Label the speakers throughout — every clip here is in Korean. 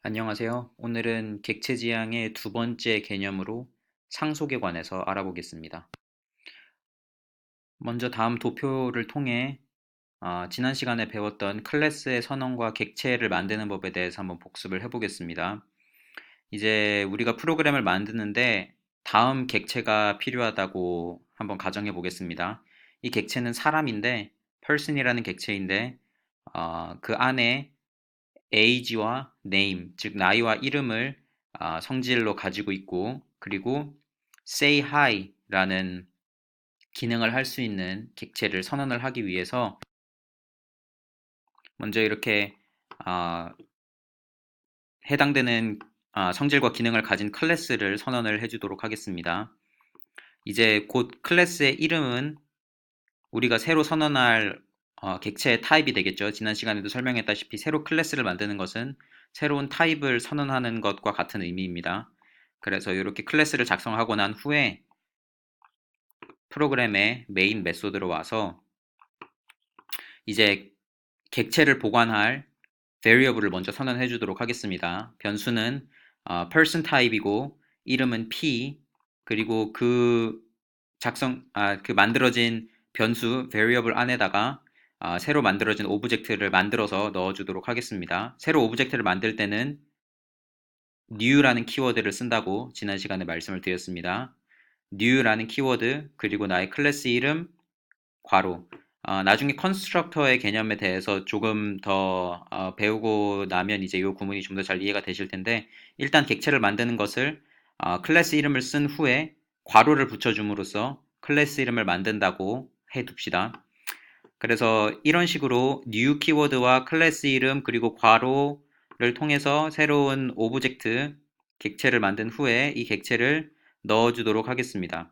Speaker 1: 안녕하세요. 오늘은 객체 지향의 두 번째 개념으로 상속에 관해서 알아보겠습니다. 먼저 다음 도표를 통해 지난 시간에 배웠던 클래스의 선언과 객체를 만드는 법에 대해서 한번 복습을 해보겠습니다. 이제 우리가 프로그램을 만드는데 다음 객체가 필요하다고 한번 가정해 보겠습니다. 이 객체는 사람인데 person이라는 객체인데 그 안에 age와 name, 즉 나이와 이름을 성질로 가지고 있고, 그리고 say hi라는 기능을 할 수 있는 객체를 선언을 하기 위해서 먼저 이렇게 아, 해당되는 성질과 기능을 가진 클래스를 선언을 해주도록 하겠습니다. 이제 곧 클래스의 이름은 우리가 새로 선언할 객체의 타입이 되겠죠. 지난 시간에도 설명했다시피 새로 클래스를 만드는 것은 새로운 타입을 선언하는 것과 같은 의미입니다. 그래서 이렇게 클래스를 작성하고 난 후에 프로그램의 메인 메소드로 와서 이제 객체를 보관할 variable을 먼저 선언해 주도록 하겠습니다. 변수는 person 타입이고 이름은 p, 그리고 그 만들어진 변수 variable 안에다가 새로 만들어진 오브젝트를 만들어서 넣어주도록 하겠습니다. 새로 오브젝트를 만들 때는 new라는 키워드를 쓴다고 지난 시간에 말씀을 드렸습니다. new라는 키워드, 그리고 나의 클래스 이름, 괄호. 나중에 컨스트럭터의 개념에 대해서 조금 더 배우고 나면 이제 이 구문이 좀 더 잘 이해가 되실 텐데, 일단 객체를 만드는 것을 클래스 이름을 쓴 후에 괄호를 붙여줌으로써 클래스 이름을 만든다고 해둡시다. 그래서 이런 식으로 new 키워드와 클래스 이름 그리고 괄호를 통해서 새로운 오브젝트 객체를 만든 후에 이 객체를 넣어주도록 하겠습니다.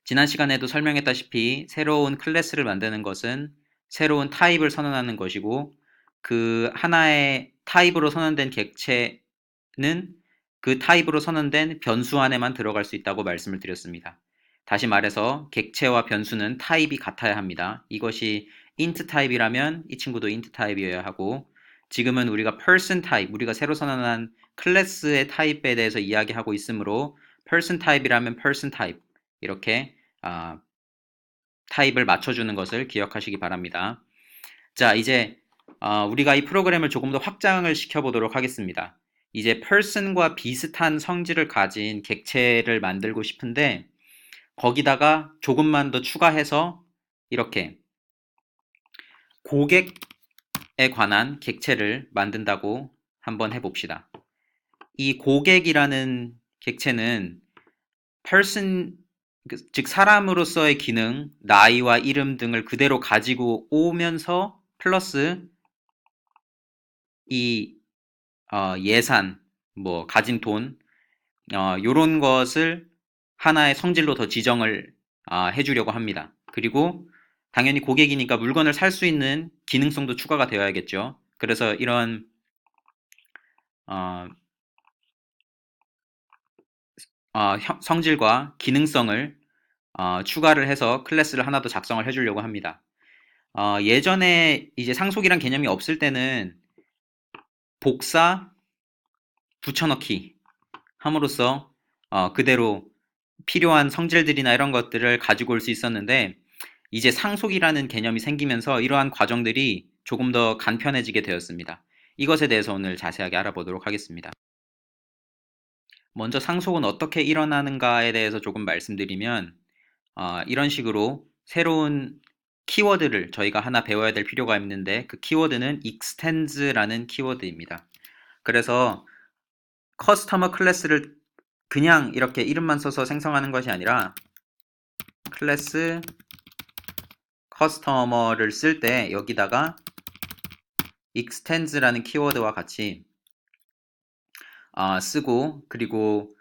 Speaker 1: 지난 시간에도 설명했다시피 새로운 클래스를 만드는 것은 새로운 타입을 선언하는 것이고, 그 하나의 타입으로 선언된 객체는 그 타입으로 선언된 변수 안에만 들어갈 수 있다고 말씀을 드렸습니다. 다시 말해서 객체와 변수는 타입이 같아야 합니다. 이것이 int 타입이라면 이 친구도 int 타입이어야 하고, 지금은 우리가 person 타입, 우리가 새로 선언한 클래스의 타입에 대해서 이야기하고 있으므로 person 타입이라면 person 타입, 이렇게 타입을 맞춰주는 것을 기억하시기 바랍니다. 자, 이제 우리가 이 프로그램을 조금 더 확장을 시켜보도록 하겠습니다. 이제 person과 비슷한 성질을 가진 객체를 만들고 싶은데, 거기다가 조금만 더 추가해서 이렇게 고객에 관한 객체를 만든다고 한번 해봅시다. 이 고객이라는 객체는 person, 즉 사람으로서의 기능, 나이와 이름 등을 그대로 가지고 오면서 플러스 이 예산, 뭐 가진 돈, 요런 것을 하나의 성질로 더 지정을 해주려고 합니다. 그리고 당연히 고객이니까 물건을 살 수 있는 기능성도 추가가 되어야겠죠. 그래서 이런 어, 성질과 기능성을 추가를 해서 클래스를 하나 더 작성을 해주려고 합니다. 예전에 이제 상속이란 개념이 없을 때는 복사, 붙여넣기 함으로써 그대로 필요한 성질들이나 이런 것들을 가지고 올 수 있었는데, 이제 상속이라는 개념이 생기면서 이러한 과정들이 조금 더 간편해지게 되었습니다. 이것에 대해서 오늘 자세하게 알아보도록 하겠습니다. 먼저 상속은 어떻게 일어나는가에 대해서 조금 말씀드리면, 이런 식으로 새로운 키워드를 저희가 하나 배워야 될 필요가 있는데, 그 키워드는 extends라는 키워드입니다. 그래서 커스터머 클래스를 그냥 이렇게 이름만 써서 생성하는 것이 아니라 클래스 커스터머를 쓸 때 여기다가 extends라는 키워드와 같이 쓰고, 그리고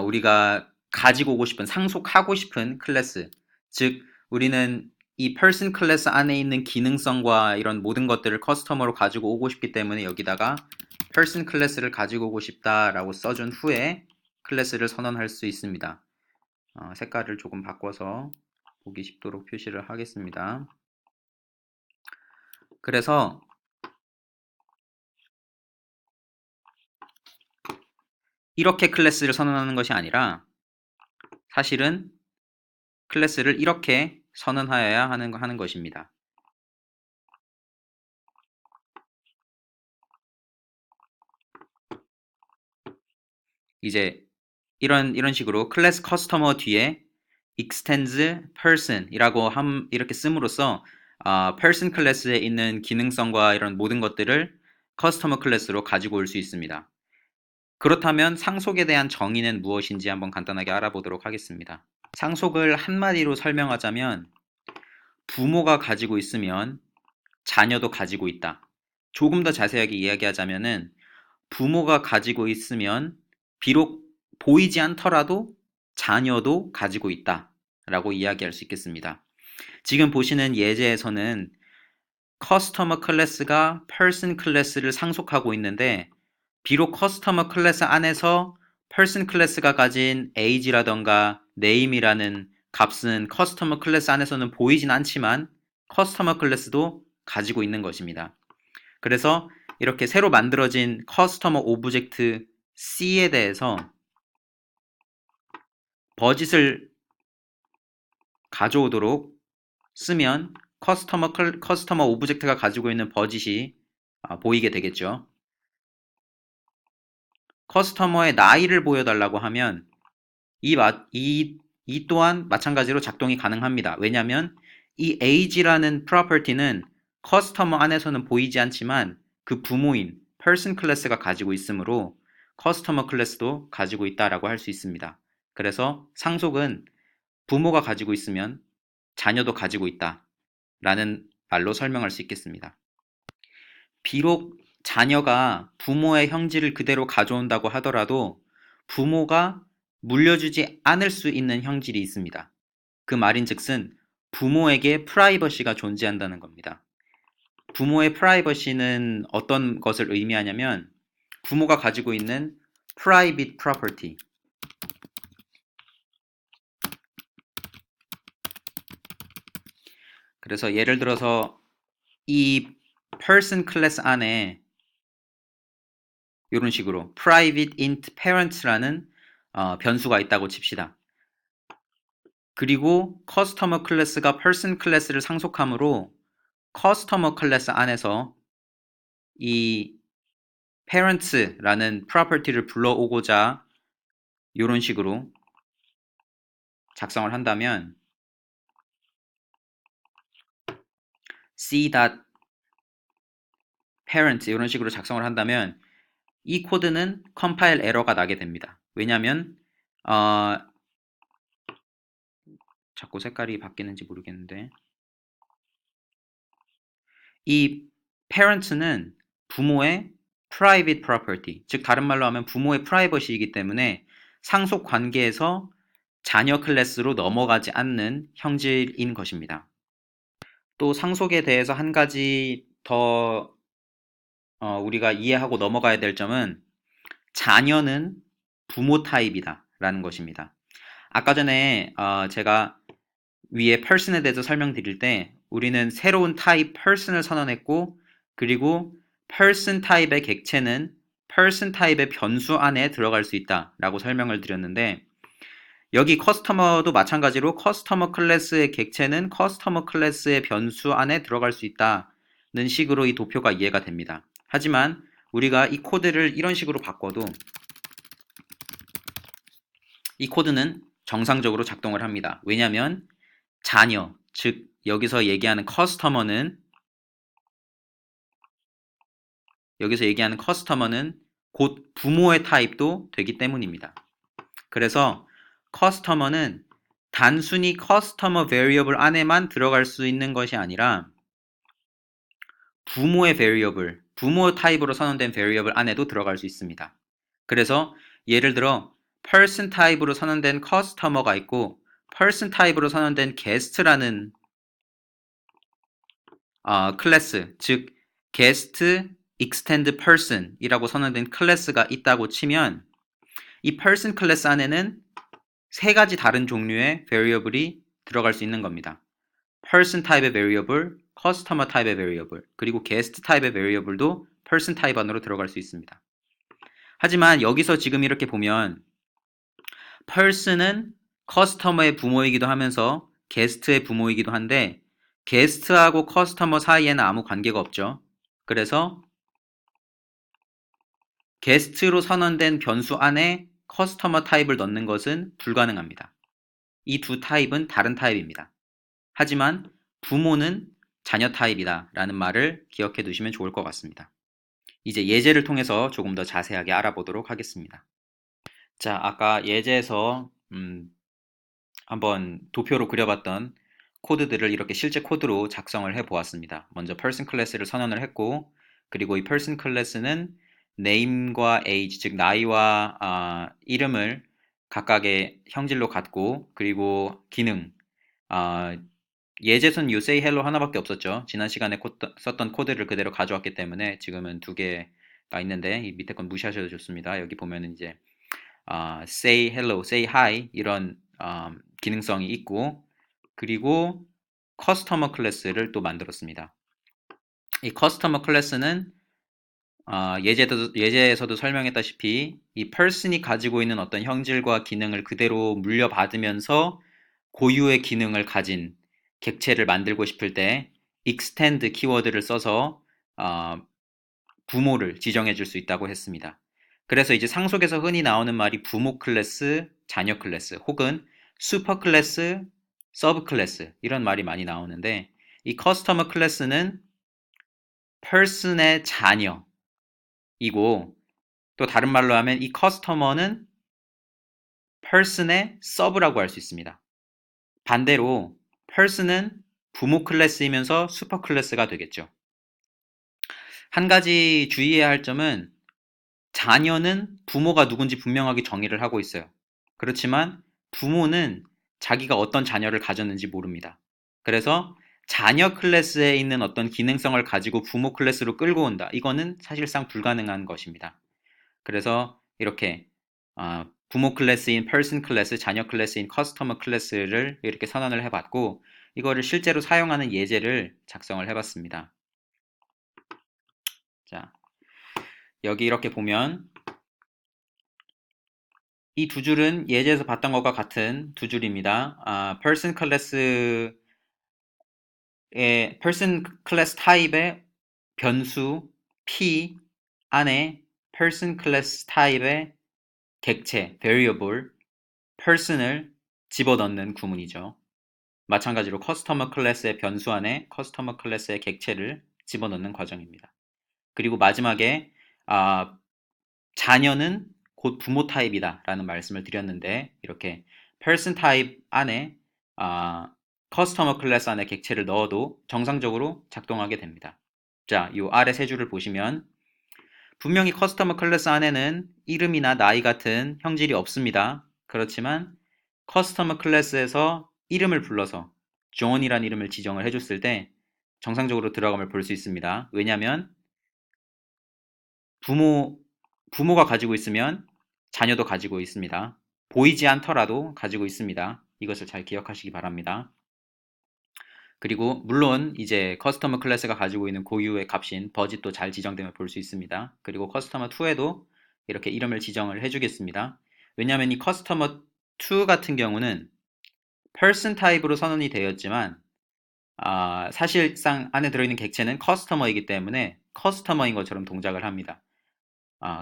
Speaker 1: 우리가 가지고 오고 싶은, 상속하고 싶은 클래스, 즉 우리는 이 person 클래스 안에 있는 기능성과 이런 모든 것들을 커스터머로 가지고 오고 싶기 때문에 여기다가 person 클래스를 가지고 오고 싶다라고 써준 후에 클래스를 선언할 수 있습니다. 색깔을 조금 바꿔서 보기 쉽도록 표시를 하겠습니다. 그래서 이렇게 클래스를 선언하는 것이 아니라 사실은 클래스를 이렇게 선언하여야 하는 것입니다. 이제 이런 식으로 클래스 커스터머 뒤에 extends person 이라고 이렇게 씀으로써 person 클래스에 있는 기능성과 이런 모든 것들을 커스터머 클래스로 가지고 올 수 있습니다. 그렇다면 상속에 대한 정의는 무엇인지 한번 간단하게 알아보도록 하겠습니다. 상속을 한마디로 설명하자면 부모가 가지고 있으면 자녀도 가지고 있다. 조금 더 자세하게 이야기하자면은 부모가 가지고 있으면 비록 보이지 않더라도 자녀도 가지고 있다 라고 이야기할 수 있겠습니다. 지금 보시는 예제에서는 커스터머 클래스가 person 클래스를 상속하고 있는데 비록 커스터머 클래스 안에서 person 클래스가 가진 age라던가 name이라는 값은 커스터머 클래스 안에서는 보이진 않지만 커스터머 클래스도 가지고 있는 것입니다. 그래서 이렇게 새로 만들어진 커스터머 오브젝트 C에 대해서 버짓을 가져오도록 쓰면 커스터머 오브젝트가 가지고 있는 버짓이 보이게 되겠죠. 커스터머의 나이를 보여달라고 하면 이 또한 마찬가지로 작동이 가능합니다. 왜냐하면 이 age라는 프로퍼티는 커스터머 안에서는 보이지 않지만 그 부모인 person 클래스가 가지고 있으므로 커스터머 클래스도 가지고 있다라고 할 수 있습니다. 그래서 상속은 부모가 가지고 있으면 자녀도 가지고 있다 라는 말로 설명할 수 있겠습니다. 비록 자녀가 부모의 형질을 그대로 가져온다고 하더라도 부모가 물려주지 않을 수 있는 형질이 있습니다. 그 말인즉슨 부모에게 프라이버시가 존재한다는 겁니다. 부모의 프라이버시는 어떤 것을 의미하냐면 부모가 가지고 있는 private property. 그래서 예를 들어서 이 person 클래스 안에 이런 식으로 private int parents라는 변수가 있다고 칩시다. 그리고 커스터머 클래스가 person 클래스를 상속하므로 커스터머 클래스 안에서 이 parents라는 프로퍼티를 불러오고자 이런 식으로 작성을 한다면 c.parent 이런 식으로 작성을 한다면 이 코드는 컴파일 에러가 나게 됩니다. 왜냐하면 자꾸 색깔이 바뀌는지 모르겠는데 이 parents는 부모의 private property, 즉 다른 말로 하면 부모의 프라이버시이기 때문에 상속 관계에서 자녀 클래스로 넘어가지 않는 형질인 것입니다. 또 상속에 대해서 한 가지 더 우리가 이해하고 넘어가야 될 점은 자녀는 부모 타입이다 라는 것입니다. 아까 전에 제가 위에 person에 대해서 설명드릴 때 우리는 새로운 타입 person을 선언했고 그리고 person 타입의 객체는 person 타입의 변수 안에 들어갈 수 있다 라고 설명을 드렸는데 여기 커스터머도 마찬가지로 커스터머 클래스의 객체는 커스터머 클래스의 변수 안에 들어갈 수 있다는 식으로 이 도표가 이해가 됩니다. 하지만 우리가 이 코드를 이런 식으로 바꿔도 이 코드는 정상적으로 작동을 합니다. 왜냐하면 자녀, 즉 여기서 얘기하는 커스터머는 곧 부모의 타입도 되기 때문입니다. 그래서 커스터머는 단순히 커스터머 베리어블 안에만 들어갈 수 있는 것이 아니라 부모의 베리어블, 부모 타입으로 선언된 베리어블 안에도 들어갈 수 있습니다. 그래서 예를 들어 person 타입으로 선언된 커스터머가 있고 person 타입으로 선언된 guest라는 클래스, 즉 guest extend person 이라고 선언된 클래스가 있다고 치면 이 person 클래스 안에는 세 가지 다른 종류의 variable이 들어갈 수 있는 겁니다. person 타입의 variable, customer 타입의 variable, 그리고 guest 타입의 variable도 person 타입 안으로 들어갈 수 있습니다. 하지만 여기서 지금 이렇게 보면 person은 커스터머의 부모이기도 하면서 게스트의 부모이기도 한데 게스트하고 커스터머 사이에는 아무 관계가 없죠. 그래서 게스트로 선언된 변수 안에 커스터머 타입을 넣는 것은 불가능합니다. 이 두 타입은 다른 타입입니다. 하지만 부모는 자녀 타입이다 라는 말을 기억해 두시면 좋을 것 같습니다. 이제 예제를 통해서 조금 더 자세하게 알아보도록 하겠습니다. 자, 아까 예제에서 한번 도표로 그려봤던 코드들을 이렇게 실제 코드로 작성을 해 보았습니다. 먼저 person 클래스를 선언을 했고, 그리고 이 person 클래스는 name과 age, 즉 나이와 이름을 각각의 형질로 갖고, 그리고 기능, 예제선 you say hello 하나밖에 없었죠. 지난 시간에 썼던 코드를 그대로 가져왔기 때문에 지금은 두 개가 있는데 이 밑에 건 무시하셔도 좋습니다. 여기 보면은 이제 say hello, say hi 이런 기능성이 있고, 그리고 커스터머 클래스를 또 만들었습니다. 이 커스터머 클래스는 예제에서도 설명했다시피 이 person이 가지고 있는 어떤 형질과 기능을 그대로 물려받으면서 고유의 기능을 가진 객체를 만들고 싶을 때 extend 키워드를 써서 부모를 지정해 줄 수 있다고 했습니다. 그래서 이제 상속에서 흔히 나오는 말이 부모 클래스, 자녀 클래스, 혹은 슈퍼 클래스, 서브 클래스 이런 말이 많이 나오는데 이 커스터머 클래스는 person의 자녀이고, 또 다른 말로 하면 이 커스터머는 person의 서브라고 할 수 있습니다. 반대로 person은 부모 클래스이면서 슈퍼 클래스가 되겠죠. 한 가지 주의해야 할 점은 자녀는 부모가 누군지 분명하게 정의를 하고 있어요. 그렇지만 부모는 자기가 어떤 자녀를 가졌는지 모릅니다. 그래서 자녀 클래스에 있는 어떤 기능성을 가지고 부모 클래스로 끌고 온다. 이거는 사실상 불가능한 것입니다. 그래서 이렇게 부모 클래스인 person 클래스, 자녀 클래스인 customer 클래스를 이렇게 선언을 해봤고, 이거를 실제로 사용하는 예제를 작성을 해봤습니다. 자, 여기 이렇게 보면 이 두 줄은 예제에서 봤던 것과 같은 두 줄입니다. person 클래스의 person 클래스 타입의 변수 p 안에 person 클래스 타입의 객체 variable person을 집어넣는 구문이죠. 마찬가지로 커스터머 클래스의 변수 안에 커스터머 클래스의 객체를 집어넣는 과정입니다. 그리고 마지막에 자녀는 곧 부모 타입이다 라는 말씀을 드렸는데, 이렇게 person 타입 안에 커스터머 클래스 안에 객체를 넣어도 정상적으로 작동하게 됩니다. 자, 이 아래 세 줄을 보시면 분명히 커스터머 클래스 안에는 이름이나 나이 같은 형질이 없습니다. 그렇지만 커스터머 클래스에서 이름을 불러서 존이라는 이름을 지정을 해줬을 때 정상적으로 들어감을 볼 수 있습니다. 왜냐하면 부모가 가지고 있으면 자녀도 가지고 있습니다. 보이지 않더라도 가지고 있습니다. 이것을 잘 기억하시기 바랍니다. 그리고 물론 이제 커스터머 클래스가 가지고 있는 고유의 값인 버짓도 잘 지정됨을 볼 수 있습니다. 그리고 커스터머 2에도 이렇게 이름을 지정을 해주겠습니다. 왜냐하면 이 커스터머 2 같은 경우는 person 타입으로 선언이 되었지만 사실상 안에 들어있는 객체는 커스터머이기 때문에 커스터머인 것처럼 동작을 합니다.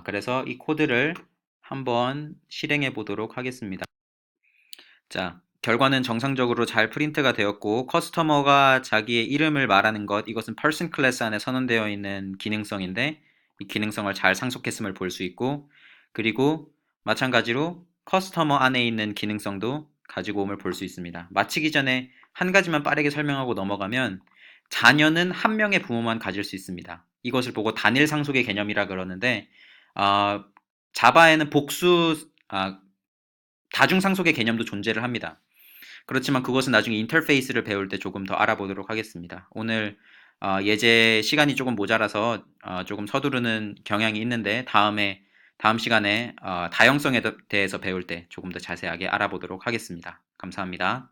Speaker 1: 그래서 이 코드를 한번 실행해 보도록 하겠습니다. 자, 결과는 정상적으로 잘 프린트가 되었고, 커스터머가 자기의 이름을 말하는 것, 이것은 person 클래스 안에 선언되어 있는 기능성인데 이 기능성을 잘 상속했음을 볼 수 있고, 그리고 마찬가지로 커스터머 안에 있는 기능성도 가지고 옴을 볼 수 있습니다. 마치기 전에 한 가지만 빠르게 설명하고 넘어가면, 자녀는 한 명의 부모만 가질 수 있습니다. 이것을 보고 단일 상속의 개념이라 그러는데, 자바에는 다중 상속의 개념도 존재를 합니다. 그렇지만 그것은 나중에 인터페이스를 배울 때 조금 더 알아보도록 하겠습니다. 오늘 예제 시간이 조금 모자라서 조금 서두르는 경향이 있는데, 다음 시간에 다형성에 대해서 배울 때 조금 더 자세하게 알아보도록 하겠습니다. 감사합니다.